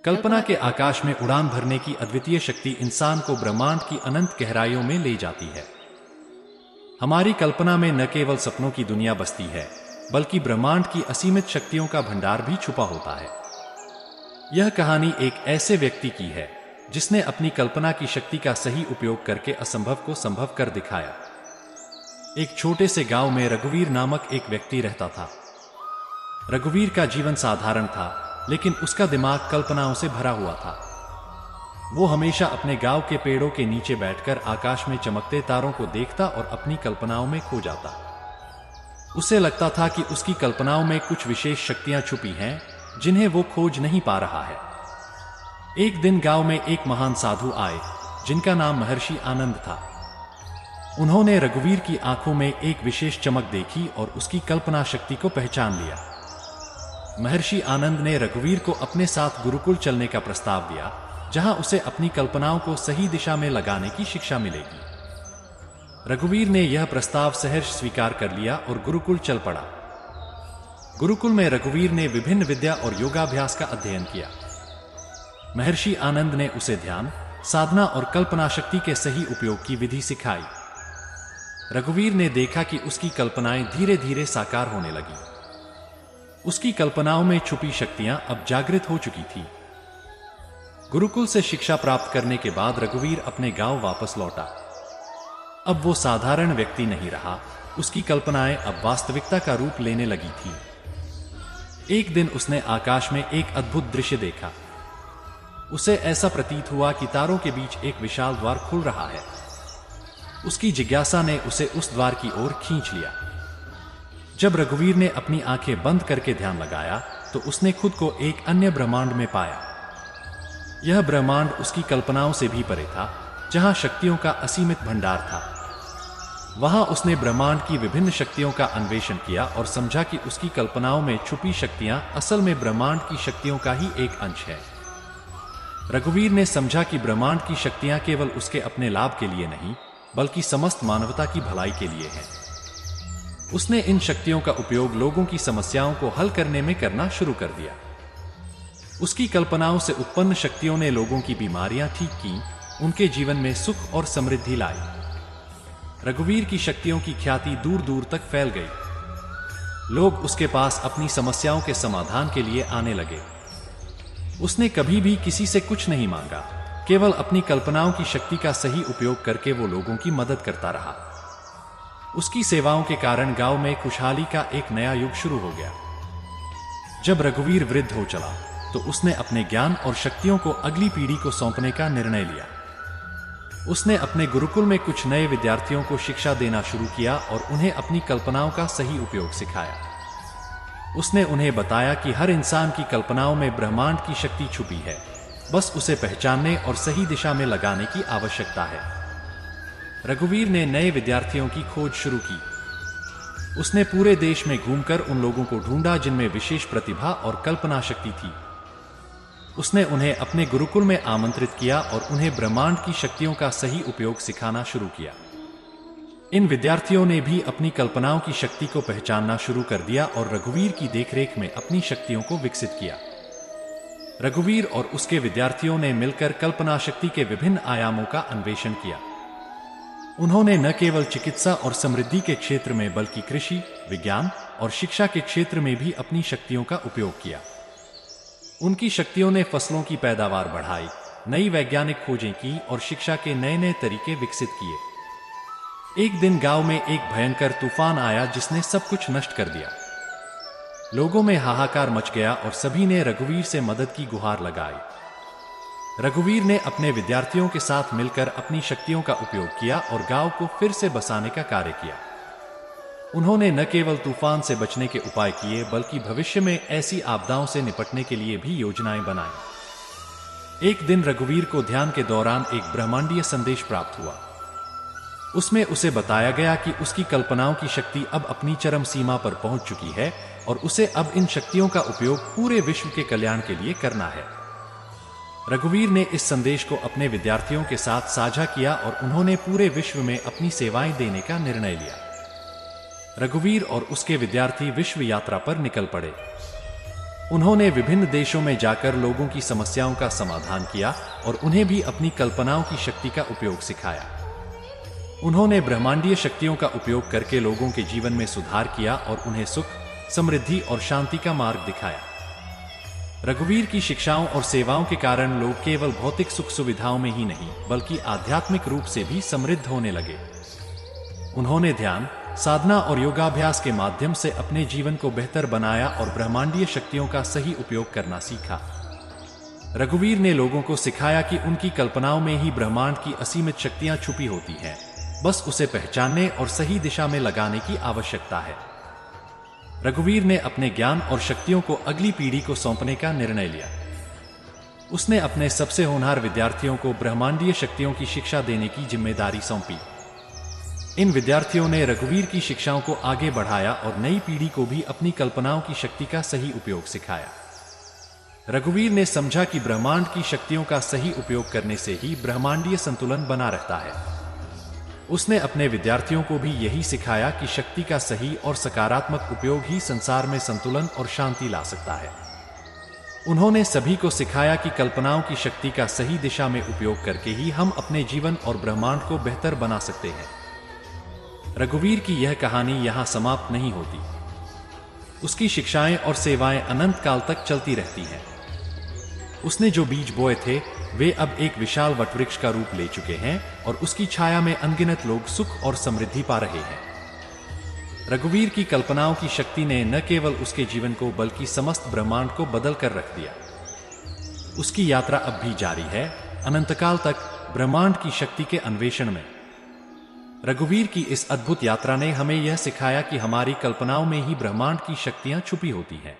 कल्पना के आकाश में उड़ान भरने की अद्वितीय शक्ति इंसान को ब्रह्मांड की अनंत गहराइयों में ले जाती है। हमारी कल्पना में न केवल सपनों की दुनिया बसती है, बल्कि ब्रह्मांड की असीमित शक्तियों का भंडार भी छुपा होता है। यह कहानी एक ऐसे व्यक्ति की है जिसने अपनी कल्पना की शक्ति का सही उपयोग करके असंभव को संभव कर दिखाया। एक छोटे से गांव में रघुवीर नामक एक व्यक्ति रहता था। रघुवीर का जीवन साधारण था, लेकिन उसका दिमाग कल्पनाओं से भरा हुआ था। वो हमेशा अपने गांव के पेड़ों के नीचे बैठकर आकाश में चमकते तारों को देखता और अपनी कल्पनाओं में खो जाता। उसे लगता था कि उसकी कल्पनाओं में कुछ विशेष शक्तियां छुपी हैं, जिन्हें वो खोज नहीं पा रहा है। एक दिन गांव में एक महान साधु आए, जिनका नाम महर्षि आनंद था। उन्होंने रघुवीर की आंखों में एक विशेष चमक देखी और उसकी कल्पना शक्ति को पहचान लिया। महर्षि आनंद ने रघुवीर को अपने साथ गुरुकुल चलने का प्रस्ताव दिया, जहां उसे अपनी कल्पनाओं को सही दिशा में लगाने की शिक्षा मिलेगी। रघुवीर ने यह प्रस्ताव सहर्ष स्वीकार कर लिया और गुरुकुल चल पड़ा। गुरुकुल में रघुवीर ने विभिन्न विद्या और योगाभ्यास का अध्ययन किया। महर्षि आनंद ने उसे ध्यान, साधना और कल्पना शक्ति के सही उपयोग की विधि सिखाई। रघुवीर ने देखा कि उसकी कल्पनाएं धीरे धीरे साकार होने लगी। उसकी कल्पनाओं में छुपी शक्तियां अब जागृत हो चुकी थी। गुरुकुल से शिक्षा प्राप्त करने के बाद रघुवीर अपने गांव वापस लौटा। अब वो साधारण व्यक्ति नहीं रहा, उसकी कल्पनाएं अब वास्तविकता का रूप लेने लगी थी। एक दिन उसने आकाश में एक अद्भुत दृश्य देखा। उसे ऐसा प्रतीत हुआ कि तारों के बीच एक विशाल द्वार खुल रहा है। उसकी जिज्ञासा ने उसे उस द्वार की ओर खींच लिया। जब रघुवीर ने अपनी आंखें बंद करके ध्यान लगाया, तो उसने खुद को एक अन्य ब्रह्मांड में पाया। यह ब्रह्मांड उसकी कल्पनाओं से भी परे था, जहां शक्तियों का असीमित भंडार था। वहां उसने ब्रह्मांड की विभिन्न शक्तियों का अन्वेषण किया और समझा कि उसकी कल्पनाओं में छुपी शक्तियां असल में ब्रह्मांड की शक्तियों का ही एक अंश है। रघुवीर ने समझा कि ब्रह्मांड की शक्तियां केवल उसके अपने लाभ के लिए नहीं, बल्कि समस्त मानवता की भलाई के लिए है। उसने इन शक्तियों का उपयोग लोगों की समस्याओं को हल करने में करना शुरू कर दिया। उसकी कल्पनाओं से उत्पन्न शक्तियों ने लोगों की बीमारियां ठीक की, उनके जीवन में सुख और समृद्धि लाई। रघुवीर की शक्तियों की ख्याति दूर दूर तक फैल गई। लोग उसके पास अपनी समस्याओं के समाधान के लिए आने लगे। उसने कभी भी किसी से कुछ नहीं मांगा, केवल अपनी कल्पनाओं की शक्ति का सही उपयोग करके वो लोगों की मदद करता रहा। उसकी सेवाओं के कारण गांव में खुशहाली का एक नया युग शुरू हो गया। जब रघुवीर वृद्ध हो चला, तो उसने अपने ज्ञान और शक्तियों को अगली पीढ़ी को सौंपने का निर्णय लिया। उसने अपने गुरुकुल में कुछ नए विद्यार्थियों को शिक्षा देना शुरू किया और उन्हें अपनी कल्पनाओं का सही उपयोग सिखाया। उसने उन्हें बताया कि हर इंसान की कल्पनाओं में ब्रह्मांड की शक्ति छुपी है, बस उसे पहचानने और सही दिशा में लगाने की आवश्यकता है। रघुवीर ने नए विद्यार्थियों की खोज शुरू की। उसने पूरे देश में घूमकर उन लोगों को ढूंढा जिनमें विशेष प्रतिभा और कल्पना शक्ति थी। उसने उन्हें अपने गुरुकुल में आमंत्रित किया और उन्हें ब्रह्मांड की शक्तियों का सही उपयोग सिखाना शुरू किया। इन विद्यार्थियों ने भी अपनी कल्पनाओं की शक्ति को पहचानना शुरू कर दिया और रघुवीर की देखरेख में अपनी शक्तियों को विकसित किया। रघुवीर और उसके विद्यार्थियों ने मिलकर कल्पना शक्ति के विभिन्न आयामों का अन्वेषण किया। उन्होंने न केवल चिकित्सा और समृद्धि के क्षेत्र में, बल्कि कृषि, विज्ञान और शिक्षा के क्षेत्र में भी अपनी शक्तियों का उपयोग किया। उनकी शक्तियों ने फसलों की पैदावार बढ़ाई, नई वैज्ञानिक खोजें की और शिक्षा के नए नए तरीके विकसित किए। एक दिन गांव में एक भयंकर तूफान आया जिसने सब कुछ नष्ट कर दिया। लोगों में हाहाकार मच गया और सभी ने रघुवीर से मदद की गुहार लगाई। रघुवीर ने अपने विद्यार्थियों के साथ मिलकर अपनी शक्तियों का उपयोग किया और गांव को फिर से बसाने का कार्य किया। उन्होंने न केवल तूफान से बचने के उपाय किए, बल्कि भविष्य में ऐसी आपदाओं से निपटने के लिए भी योजनाएं बनाई। एक दिन रघुवीर को ध्यान के दौरान एक ब्रह्मांडीय संदेश प्राप्त हुआ। उसमें उसे बताया गया कि उसकी कल्पनाओं की शक्ति अब अपनी चरम सीमा पर पहुंच चुकी है और उसे अब इन शक्तियों का उपयोग पूरे विश्व के कल्याण के लिए करना है। रघुवीर ने इस संदेश को अपने विद्यार्थियों के साथ साझा किया और उन्होंने पूरे विश्व में अपनी सेवाएं देने का निर्णय लिया। रघुवीर और उसके विद्यार्थी विश्व यात्रा पर निकल पड़े। उन्होंने विभिन्न देशों में जाकर लोगों की समस्याओं का समाधान किया और उन्हें भी अपनी कल्पनाओं की शक्ति का उपयोग सिखाया। उन्होंने ब्रह्मांडीय शक्तियों का उपयोग करके लोगों के जीवन में सुधार किया और उन्हें सुख, समृद्धि और शांति का मार्ग दिखाया। रघुवीर की शिक्षाओं और सेवाओं के कारण लोग केवल भौतिक सुख सुविधाओं में ही नहीं बल्कि आध्यात्मिक रूप से भी समृद्ध होने लगे। उन्होंने ध्यान, साधना और योगाभ्यास के माध्यम से अपने जीवन को बेहतर बनाया और ब्रह्मांडीय शक्तियों का सही उपयोग करना सीखा। रघुवीर ने लोगों को सिखाया कि उनकी कल्पनाओं में ही ब्रह्मांड की असीमित शक्तियां छुपी होती हैं, बस उसे पहचानने और सही दिशा में लगाने की आवश्यकता है। रघुवीर ने अपने ज्ञान और शक्तियों को अगली पीढ़ी को सौंपने का निर्णय लिया। उसने अपने सबसे होनहार विद्यार्थियों को ब्रह्मांडीय शक्तियों की शिक्षा देने की जिम्मेदारी सौंपी। इन विद्यार्थियों ने रघुवीर की शिक्षाओं को आगे बढ़ाया और नई पीढ़ी को भी अपनी कल्पनाओं की शक्ति का सही उपयोग सिखाया। रघुवीर ने समझा कि ब्रह्मांड की शक्तियों का सही उपयोग करने से ही ब्रह्मांडीय संतुलन बना रहता है। उसने अपने विद्यार्थियों को भी यही सिखाया कि शक्ति का सही और सकारात्मक उपयोग ही संसार में संतुलन और शांति ला सकता है। उन्होंने सभी को सिखाया कि कल्पनाओं की शक्ति का सही दिशा में उपयोग करके ही हम अपने जीवन और ब्रह्मांड को बेहतर बना सकते हैं। रघुवीर की यह कहानी यहाँ समाप्त नहीं होती। उसकी शिक्षाएं और सेवाएं अनंत काल तक चलती रहती हैं। उसने जो बीज बोए थे वे अब एक विशाल वटवृक्ष का रूप ले चुके हैं और उसकी छाया में अनगिनत लोग सुख और समृद्धि पा रहे हैं। रघुवीर की कल्पनाओं की शक्ति ने न केवल उसके जीवन को बल्कि समस्त ब्रह्मांड को बदल कर रख दिया। उसकी यात्रा अब भी जारी है, अनंतकाल तक ब्रह्मांड की शक्ति के अन्वेषण में। रघुवीर की इस अद्भुत यात्रा ने हमें यह सिखाया कि हमारी कल्पनाओं में ही ब्रह्मांड की शक्तियां छुपी होती हैं।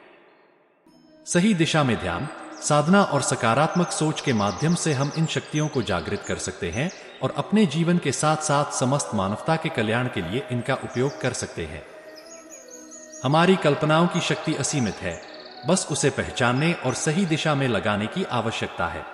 सही दिशा में ध्यान, साधना और सकारात्मक सोच के माध्यम से हम इन शक्तियों को जागृत कर सकते हैं और अपने जीवन के साथ साथ समस्त मानवता के कल्याण के लिए इनका उपयोग कर सकते हैं। हमारी कल्पनाओं की शक्ति असीमित है, बस उसे पहचानने और सही दिशा में लगाने की आवश्यकता है।